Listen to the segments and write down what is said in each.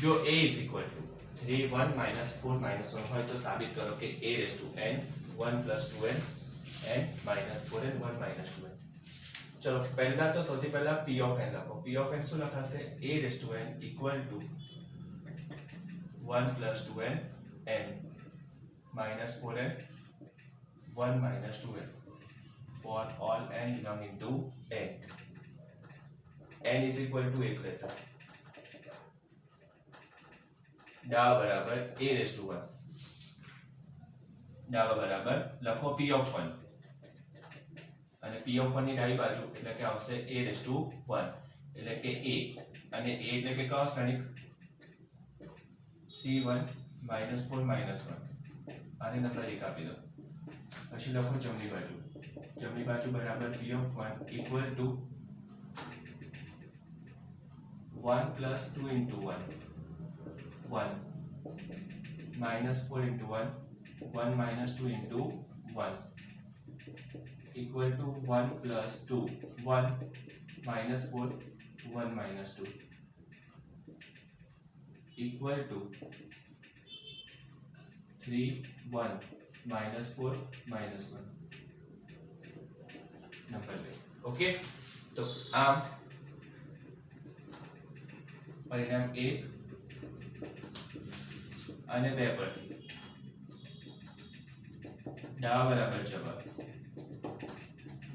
जो a is equal to 3 1 minus 4 minus 1 હોય તો સાબિત કરો કે a raise to n 1 plus 2n n minus 4n 1 minus 2n. ચલો પહેલા તો સૌથી પહેલા p ઓફ n લખો. p ઓફ n શું લખાશે? a raise to n equal to 1 plus 2n n minus 4n 1 minus 2n for all n belonging to n. n is equal to 1 लेता डावा बराबर a रेस टू 1 डावा बराबर लखो p of 1 અને p of 1 ની ડાબી બાજુ એટલે કે આવશે a રેસ ટુ 1 એટલે કે a અને a એટલે કે કયો શ્રેણિક 3 1 -4 -1 આને નંબર 1 આપી દો. પછી લખો જમણી બાજુ બરાબર p of 1 equal to 1 plus 2 into 1 1 minus 4 into 1 1 minus 2 into 1 equal to 1 plus 2 1 minus 4 1 minus 2 equal to 3 1 minus 4 minus 1 number 2. Okay तो आम परिणाम 1 અને 2 પરથી डावा बराबर जवाब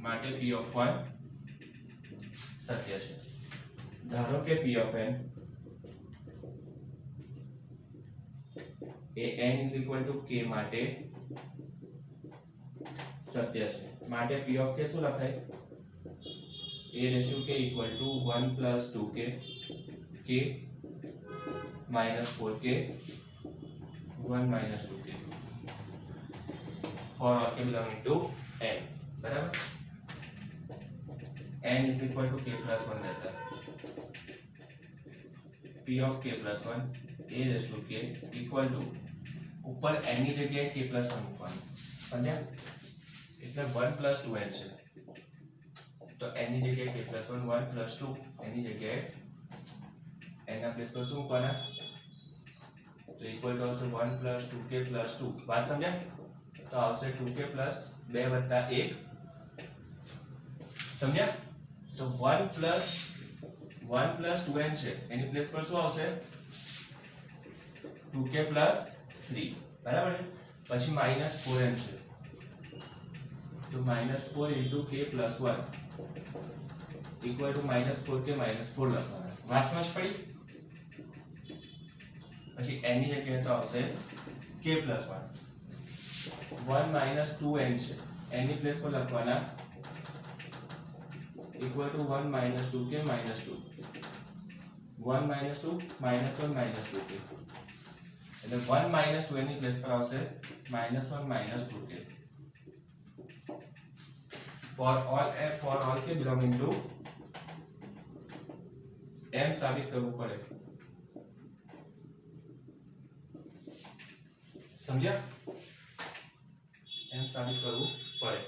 માટે p of 1 સત્ય છે. ધારો કે p of n A n is equal to k માટે સત્ય છે. માટે p of k શું લખાય? a raised to k equal to 1 plus 2k k minus 4k 1 minus 2k for all k belonging to n. बराबर n is equal to k plus 1 रहता है. p of k plus 1 a raised to k equal to ऊपर n ની જગ્યાએ k plus 1 મૂકવાનું. સમજ્યા? એટલે 1 plus 2n છે તો n ની જગ્યાએ k plus 1 1 plus 2 n ની જગ્યાએ n ના પ્લેસ પર શું મૂકવાના? तो इक्वल टू આવશે 1 plus 2k plus 2. बात समझा? तो આવશે 2k plus 2 વત્તા 1. समझा? तो 1 plus 2n છે એની પ્લેસ પર શું આવશે? 2k plus 3. બરાબર છે? પછી minus 4n છે तो minus 4 into k plus 1 equal to minus 4k minus 4 લખવાના. વાત સમજ પડી? પછી n ની જગ્યાએ તો આવશે k plus 1 1 minus 2n છે n ની પ્લેસ પર લખવાના equal to 1 minus 2k minus 2 1 minus 2 minus 1 minus 2k એટલે 1 minus 2n ની પ્લેસ પર આવશે minus 1 minus 2k for all k belonging to m સાબિત કરવું પડે. समझा? m સાબિત કરવું પડે.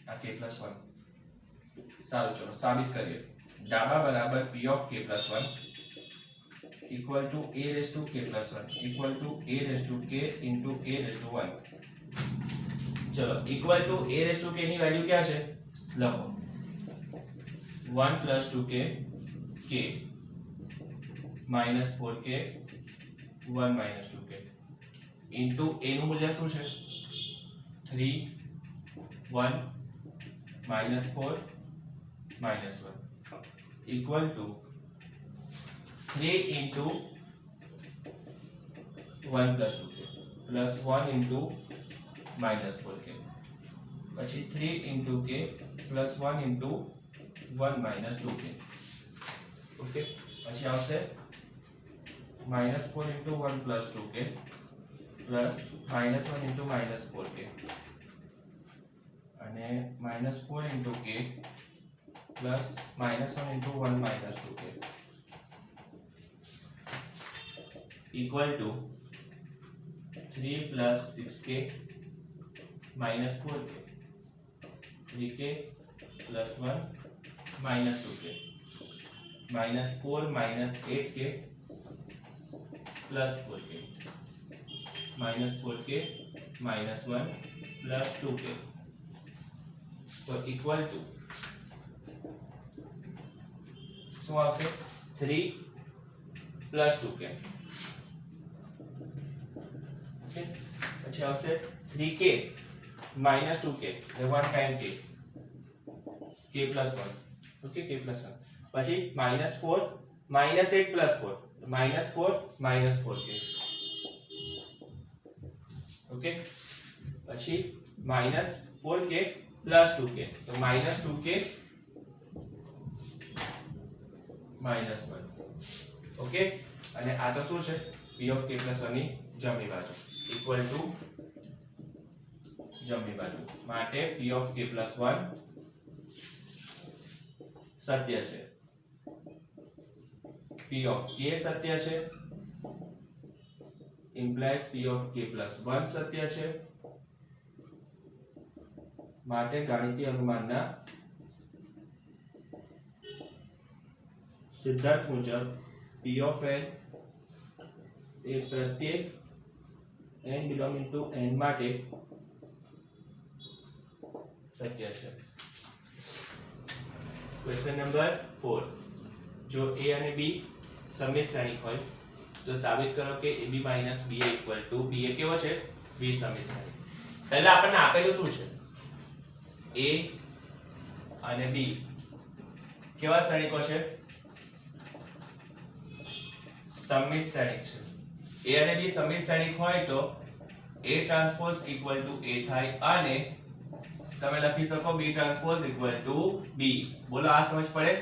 આ k plus 1 સારું ચલો સાબિત કરીએ. ડાબા બરાબર p of k plus 1 equal to a raised to k plus 1 equal to a raised to k into a raised to 1. चलो equal to a raised to k ની વેલ્યુ क्या છે? લખો 1 plus 2k k minus 4k 1 minus 2k into a નું મૂલ્ય શું છે? 3 1 minus 4 minus 1 equal to 3 into 1 plus 2k plus 1 into minus 4k પછી 3 into k plus 1 into 1 minus 2k. Okay પછી આવશે minus 4 into 1 plus 2k plus minus 1 into minus 4k અને minus 4 into k plus minus 1 into 1 minus 2k equal to 3 plus 6k minus 4k 3k plus 1 minus 2k -4 -8k plus 4k -4k -1 plus 2k तो equal to શું આવશે 3 plus 2k okay પછી આવશે 3k minus 2k એટલે 1 time k k plus 1 okay k plus 1 પછી -4 -8 plus 4 -4 -4k okay પછી -4k plus 2k તો -2k -1 okay અને આ તો શું છે p of k plus 1 ની જમણી બાજુ ઇક્વલ ટુ જમણી બાજુ માટે p of k plus 1 સત્ય છે p of k સત્ય છે implies p of k plus 1 સત્ય છે માટે ગાણિતીય અનુમાનના સિદ્ધાંત મુજબ p of n એ પ્રત્યેક n belonging to n માટે સત્ય છે ક્વેશ્ચન નંબર 4 જો a અને b સમિત શ્રેણિક હોય તો સાબિત કરો કે ab - ba equal to ba કેવો છે b સમિત શ્રેણિક પહેલા આપણને આપેલું શું છે a અને b કેવા શ્રેણિકો છે સમિત શ્રેણિક છે a અને b સમિત શ્રેણિક હોય તો a transpose equal to a થાય અને તમે લખી શકો b transpose equal to b બોલો આ સમજ પડે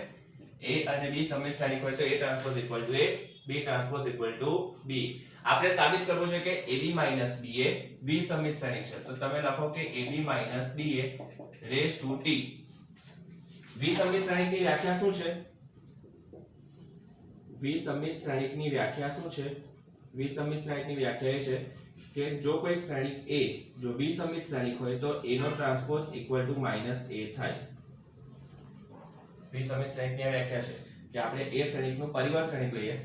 a અને b સમિત શ્રેણિક હોય તો a transpose equal to a b transpose equal to b આપણે સાબિત કરવું છે કે ab - ba v સમિત શ્રેણિક છે તો તમે લખો કે ab - ba raise to t v સમિત શ્રેણિકની વ્યાખ્યા શું છે v સમિત શ્રેણિકની વ્યાખ્યા શું છે v સમિત શ્રેણિકની વ્યાખ્યા એ છે કે જો કોઈ શ્રેણિક a જો v સમિત શ્રેણિક હોય તો a નો ટ્રાન્સપોઝ equal to -a થાય v સમિત શ્રેણિકની વ્યાખ્યા છે કે આપણે a શ્રેણિકનું પરિવર્ત શ્રેણિક લઈએ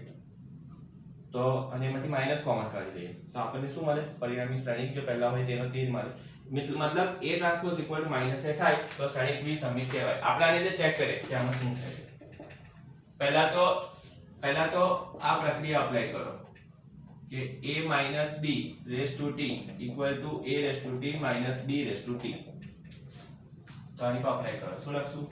તો અને એમાંથી માઈનસ કોમન કાઢી દઈએ તો આપણને શું મળે પરિણામી શ્રેણિક જે પહેલા હોય તેનો તીર મળે મતલબ a transpose equal to -a થાય તો શ્રેણિક v સમિત કહેવાય આપણે આની અંદર ચેક કરીએ કે આમાં શું થાય છે પહેલા તો આ પ્રક્રિયા અપ્લાય કરો કે a - b raised to t equal to a raised to t minus b raised to t તો આની પર અપ્લાય કરો શું લખશું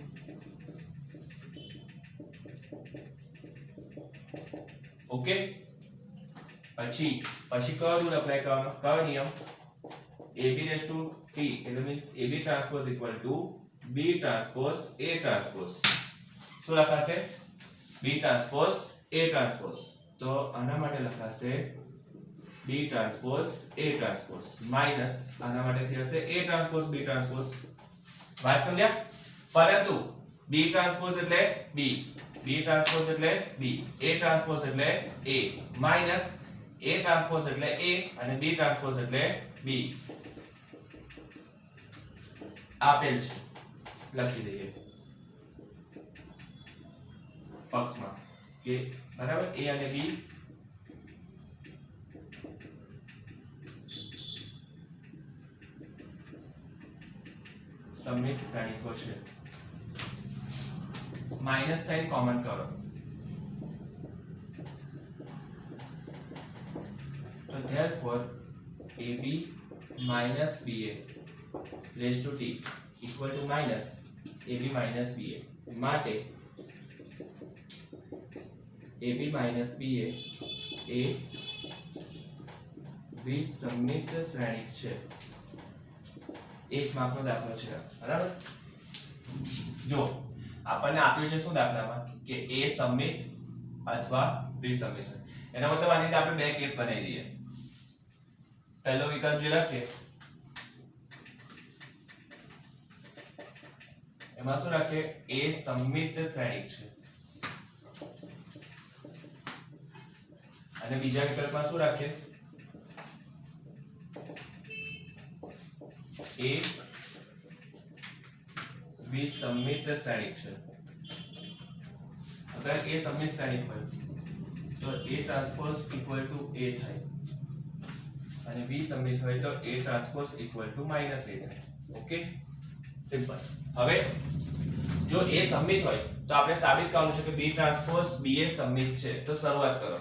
ઓકે પછી કયો રૂલ અપ્લાય કરવાનો કયો નિયમ ab raised to t એટલે means ab transpose equal to b transpose a transpose શું લખાશે b ટ્રાન્સપોઝ a ટ્રાન્સપોઝ તો આના માટે લખાશે b transpose a transpose minus આના માટે થશે a ટ્રાન્સપોઝ b ટ્રાન્સપોઝ વાત સમજ્યા પરંતુ b ટ્રાન્સપોઝ એટલે b ટ્રાન્સપોઝ એટલે b a ટ્રાન્સપોઝ એટલે a માઈનસ a ટ્રાન્સપોઝ એટલે a અને b ટ્રાન્સપોઝ એટલે b આપેલ છે લખી દઈએ પક્ષમાં કે બરાબર a અને b સમિત શ્રેણિકો છે માઈનસ સાઇન કોમન કરો તો therefore ab minus ba raised to t equal to minus ab minus ba માટે ab minus ba એ વિસમિત શ્રેણિક છે એક માપનો દાખલો છે બરાબર જો આપણને આપ્યું છે શું દાખલામાં કે a સમિત અથવા વિસમિત એના મતલબ આની આપણે બે કેસ બનાવી દઈએ પહેલો વિકલ્પ જે લખીએ એમાં શું રાખીએ a સમિત શ્રેણિક છે અને બીજા વિકલ્પમાં શું રાખીએ a વિસમિત શ્રેણિક છે अगर ए सममित श्रेणिक હોય તો A transpose equal to A થાય અને V સમમિત હોય તો A transpose equal two minus A થાય. Okay, simple. હવે જો A સમમિત હોય તો આપણે સાબિત કરવાનું છે કે B ટ્રાન્સપોઝ BA સમમિત છે. તો શરૂઆત કરો.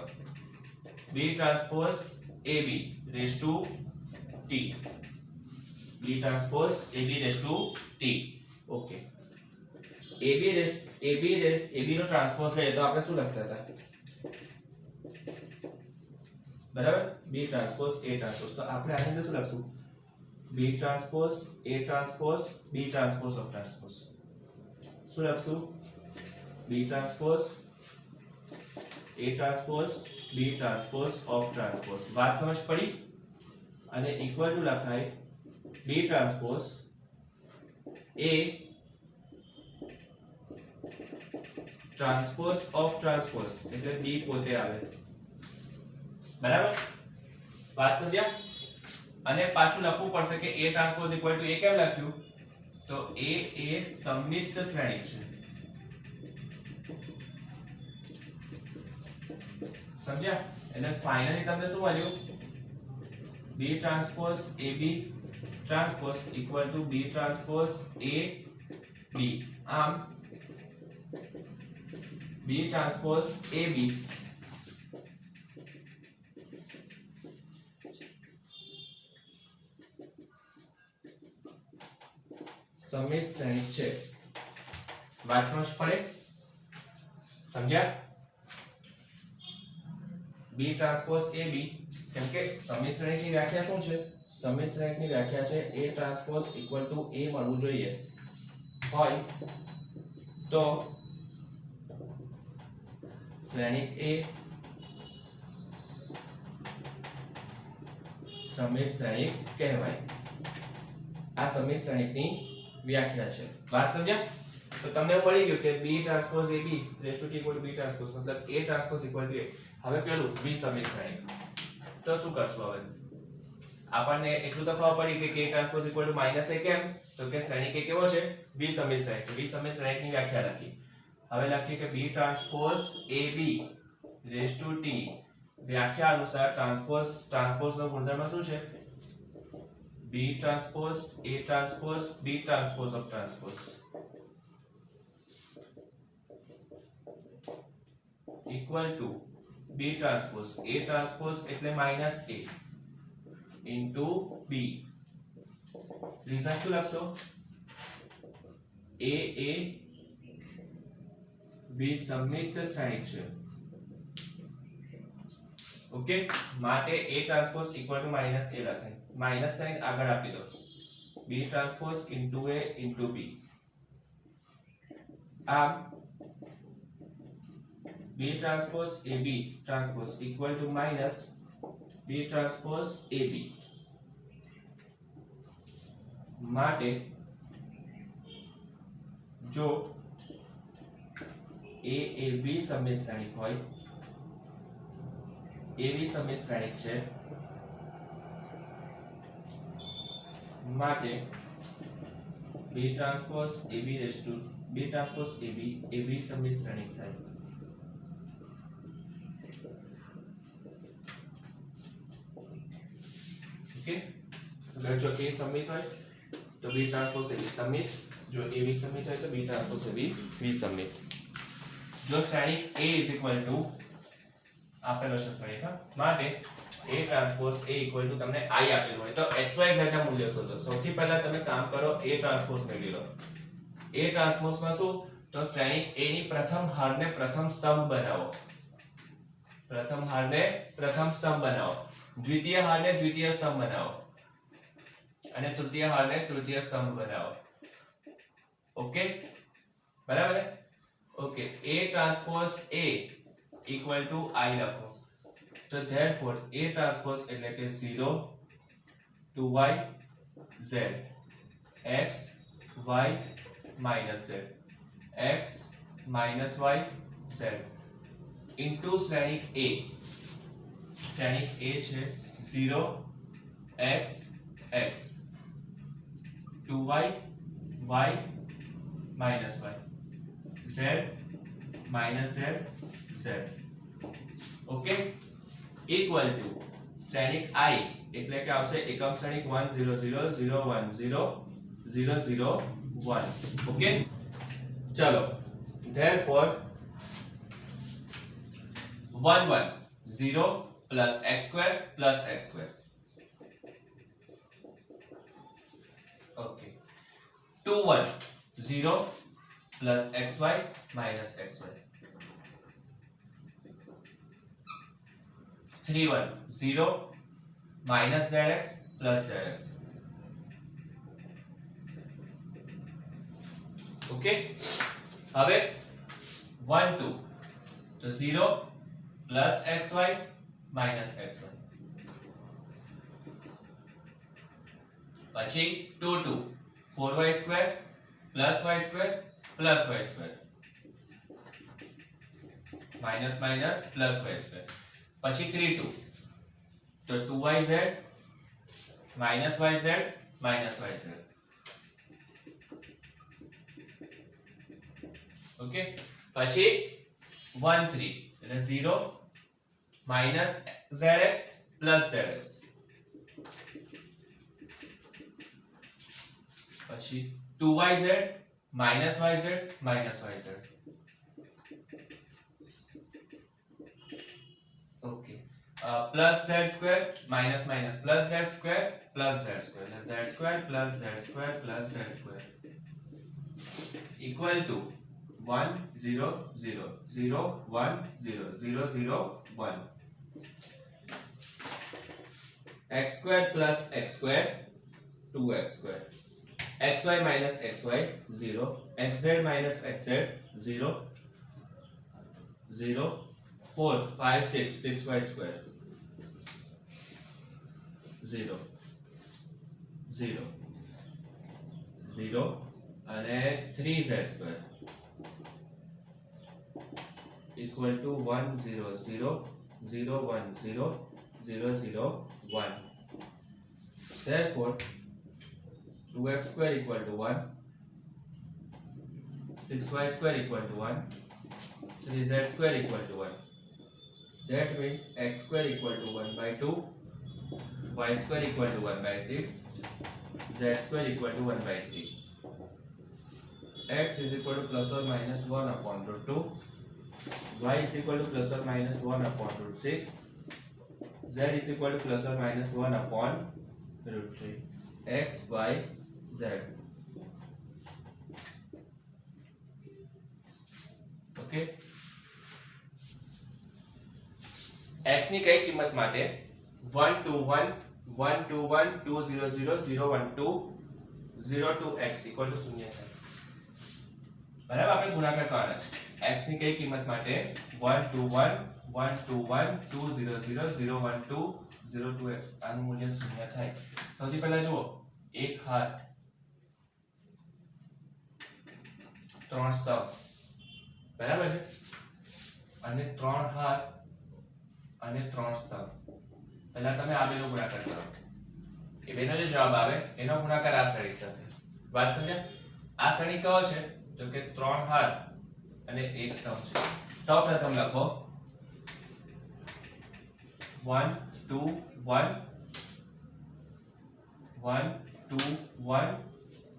B transpose AB rays to T. B transpose AB rays to T. Okay, AB નો ટ્રાન્સપોઝ લઈએ તો આપણે શું લખતા હતા? બરાબર, B ટ્રાન્સપોઝ A ટ્રાન્સપોઝ. તો આપણે આની અંદર શું લખશું? B transpose A transpose B transpose of transpose. શું લખશું? B transpose A transpose B transpose of transpose. વાત સમજ પડી? અને ઇક્વલ ટુ લખાય B transpose A transpose of transpose, એટલે B પોતે આવે. બરાબર, વાત સમજ્યા? અને પાછું લખવું પડશે કે A transpose equal to A કેમ લખ્યું? તો A એ સમમિત શ્રેણિક છે. સમજ્યા? એટલે ફાઇનલી તમને શું મળ્યું? B transpose AB transpose equal to B transpose A B. આમ B ટ્રાન્સપોઝ AB સમમિત શ્રેણિક છે. વાત સમજ પડે? સમજ્યા? B ટ્રાન્સપોઝ AB કેમ કે સમમિત શ્રેણિકની વ્યાખ્યા શું છે? સમમિત શ્રેણિકની વ્યાખ્યા છે A transpose equal to A મળવું જોઈએ હોય તો શ્રેણિક A સમમિત શ્રેણિક કહેવાય. આ સમમિત શ્રેણિકની વ્યાખ્યા છે. વાત સમજ્યા? તો તમને મળી ગયું કે B transpose AB rays to T equal to B transpose મતલબ A transpose equal to A. હવે પેલું B સમમિત શ્રેણિક. તો શું કરશું હવે? આપણને એટલું તો ખબર પડી કે K transpose equal two minus A કેમ? તો કે શ્રેણિક A કેવો છે? B સમમિત શ્રેણિક. B સમમિત શ્રેણિકની વ્યાખ્યા લખી. હવે લખીએ કે B transpose AB rays to T વ્યાખ્યા અનુસાર ટ્રાન્સપોઝનો ગુણધર્મ શું છે? B transpose A transpose B transpose of transpose equal to B transpose A transpose એટલે minus A into B. Reason શું લખશો? A એ વિસમિત શ્રેણિક છે. ઓકે, માટે A transpose equal two minus A લખાય. માઈનસ સાઇન આગળ આપી દો. B transpose into A into B. આમ B transpose AB transpose equal two minus B transpose AB. માટે જો A એ વિસમિત શ્રેણિક હોય, A વિસમિત શ્રેણિક છે માટે B transpose AB rays to B transpose AB એ વિસમિત શ્રેણિક થાય. ઓકે, અગર જો A સમમિત હોય તો B ટ્રાન્સપોઝ AB સમમિત, જો A વિસમિત હોય તો B ટ્રાન્સપોઝ AB વિસમિત. જો શ્રેણિક A ઇઝ ઇક્વલ ટુ આપેલો છે શ્રેણિક માટે A transpose A equal to તમને I આપેલું હોય તો XYZ ના મૂલ્યો શોધો. સૌથી પહેલા તમે કામ કરો A ટ્રાન્સપોઝ મેળવી લો. A ટ્રાન્સપોઝમાં શું? તો શ્રેણિક A ની પ્રથમ હારને પ્રથમ સ્તંભ બનાવો. પ્રથમ હારને પ્રથમ સ્તંભ બનાવો. દ્વિતીય હારને દ્વિતીય સ્તંભ બનાવો. અને તૃતીય હારને તૃતીય સ્તંભ બનાવો. ઓકે, બરાબર? Okay, A transpose A equal to I લખો. તો therefore A ટ્રાન્સપોઝ એટલે કે 0 2y z x y minus z x minus y z into શ્રેણિક A. શ્રેણિક A છે 0 x x 2y y minus y z minus Z Z. Okay, equal to શ્રેણિક i એટલે કે આવશે એકમ શ્રેણિક 1 0 0 0 1 0 0 0 1. ઓકે, ચલો therefore 1 1 0 plus x square plus x square. Okay, 2 1 0 plus xy minus xy. 3 1 0 minus zx plus zx. Okay, હવે 1 2 તો 0 plus xy minus xy. પછી 2 2 4y square plus y square plus y square minus minus plus y square. પછી 3 2 તો 2yz minus yz minus yz. Okay, પછી 1 3 એટલે 0 minus zx plus zx. પછી 2yz minus yz minus yz. Okay, plus z square minus minus plus z square plus z square. z square plus z square plus z square equal to 1 0 0 0 1 0 0 0 1. x square plus x square 2x square. xy minus xy 0. xz minus xz 0 0 4 5 6 6y square 0 0 0 અને 3z square equal to 1 0 0 0 1 0 0 0 1. Therefore 2x square equal to 1, 6y square equal to 1, 3z square equal to 1. That means x square equal to 1 by 2, y square equal to 1 by 6, z square equal to 1 by 3. X is equal to plus or minus 1 upon root 2, y is equal to plus or minus 1 upon root 6, z is equal to plus or minus 1 upon root 3. x, y, z. Okay. x ની કઈ કિંમત માટે 1 2 1 1 2 1 2 0 0 0 1 2 0 2 x equal to 0 થાય. બરાબર, આપણે ગુણાકાર કરવાનો છે. x ની કઈ કિંમત માટે 1 2 1 1 2 1 2 0 0 0 1 2 0 2 x આનું મૂલ્ય 0 થાય. સૌથી પહેલા જુઓ, એક હાર 3 સ્તંભ બરાબર છે, અને 3 હાર અને 3 સ્તંભ. પહેલા તમે આ બેનો ગુણાકાર કરો, એ બેનો જે જવાબ આવે એનો ગુણાકાર આ શ્રેણી સાથે. વાત સમજ્યા? આ શ્રેણી કયો છે? તો કે 3 હાર અને 1 સ્તંભ છે. સૌપ્રથમ લખો 1 2 1 1 2 1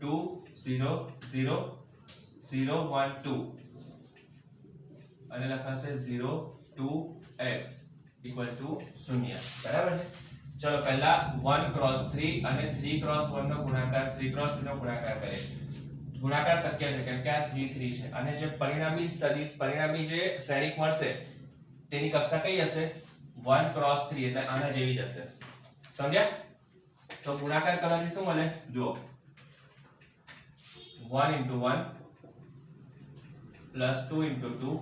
2 0 0 0 1 2 અને લખાશે 0 2 x equal to 0. બરાબર છે? ચલો પહેલા 1 cross 3 અને 3 cross 1 નો ગુણાકાર 3 cross 3 નો ગુણાકાર કરીએ. ગુણાકાર શક્ય છે કેમ કે આ 3 3 છે, અને જે પરિણામી સદિશ પરિણામી જે શ્રેણિક મળશે તેની કક્ષા કઈ હશે? 1 cross 3 એટલે આના જેવી જ હશે. સમજ્યા? તો ગુણાકાર કરવાથી શું મળે? જુઓ, 1 into 1 plus 2 into 2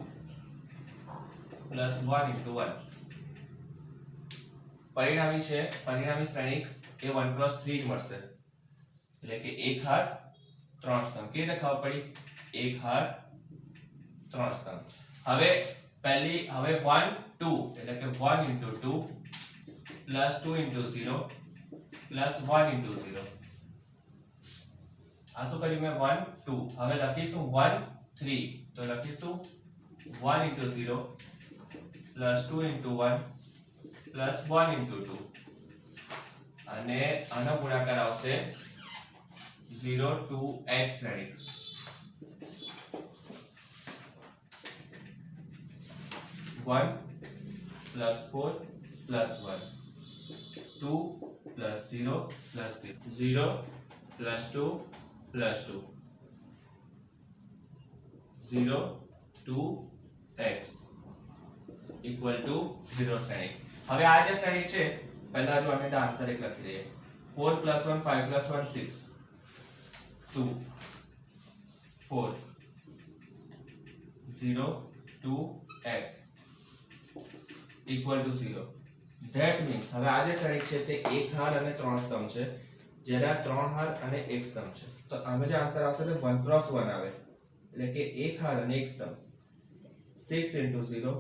plus 1 into 1. પરિણામી છે, પરિણામી શ્રેણિક એ 1 cross 3 જ મળશે. એટલે કે એક હાર 3 સ્તંભ. કેવી રીતે ખબર પડી? એક હાર 3 સ્તંભ. હવે 1 2 એટલે કે 1 into 2 plus 2 into 0 plus 1 into 0. આ શું કર્યું મેં? 1 2. હવે લખીશું 1 3 તો લખીશું 1 into 0 plus 2 into 1 plus 1 into 2 અને આનો ગુણાકાર આવશે 0 to x શ્રેણિક 1 plus 4 plus 1 2 plus 0 plus 0 plus 2 plus 2 0 to x equal to 0 શ્રેણિક હવે આ જે શ્રેણિક છે પહેલા જો અમે આન્સર એક લખી દઈએ 4 plus 1 5 plus 1 6 2 4 0 to x equal to 0 that means હવે આ જે શ્રેણિક છે તે એક હાર અને ત્રણ સ્તંભ છે જ્યારે આ ત્રણ હાર અને એક સ્તંભ છે તો આનો જે આન્સર આવશે તે 1 cross 1 આવે એટલે કે એક હાર અને એક સ્તંભ 6 into 0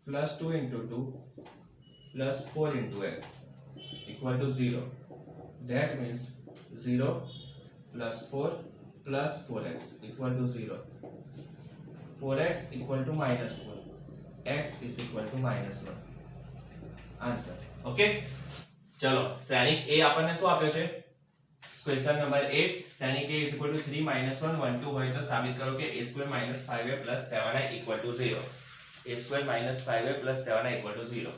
plus 2 into 2 plus 4 into x equal to 0 that means 0 plus 4 plus 4x equal to 0 4x equal to minus 4 x is equal to minus 1 answer okay चलो श्रेणिक ए આપણને શું આપ્યો છે ક્વેશ્ચન નંબર 8 શ્રેણિક a is equal to 3 minus 1 1 2 હોય તો સાબિત કરો કે a square minus 5a plus 7i equal to 0 a square minus 5a plus 7i equal to 0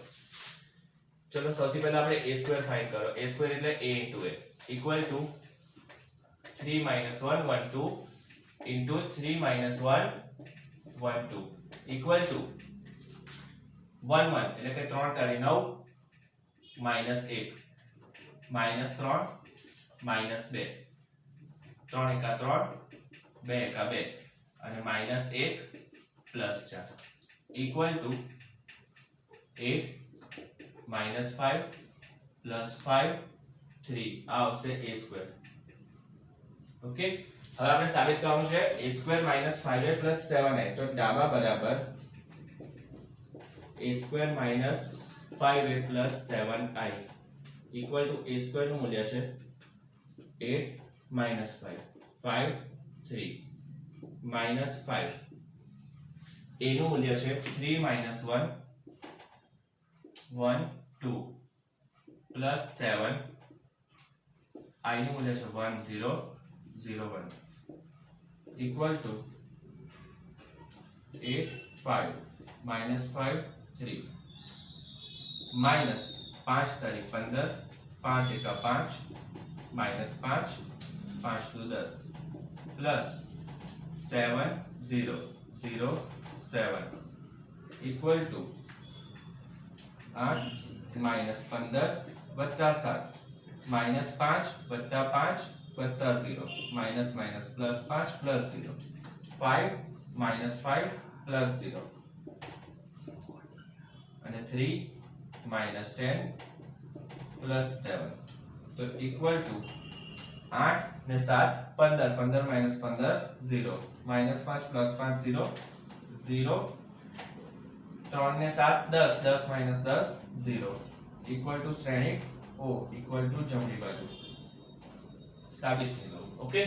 चलो સૌથી પહેલા આપણે a square फाइंड કરો a square એટલે a into a equal to 3 minus 1 1 2 into 3 minus 1 1 2 equal to 1 1 એટલે કે 3 કરી 9 minus 1 minus 3 minus 2 3 એકા 3 2 એકા 2 અને minus 1 plus 4 equal to 8 minus 5 plus 5 3 આ આવશે a square ઓકે હવે આપણે સાબિત કરવાનું છે a square minus 5a plus 7a તો ડાબા બરાબર a square minus 5a plus 7i equal to a square નું મૂલ્ય છે 8 minus 5 5 3 minus 5 a નું મૂલ્ય છે 3 minus 1 1 2 plus 7 I નું મૂલ્ય છે 1 0 0 1 equal to 8 5 minus 5 3 minus 5 तारीख 15 5 एका 5 minus 5 5 to 10 plus 7 0 0 7 equal to 8 minus 15 वत्ता 7 minus 5 वत्ता 5 वत्ता 0 minus minus plus 5 plus 0 5 minus 5 plus 0 and 3 minus 10 plus 7 तो equal to 8 ने 7 15 15 minus 15 0 minus 5 plus 5 0 0 3 ने 7 10 10 minus 10 0 equal to Shrenik O equal to जमणी बाजू साबित થઈ ગયું ओके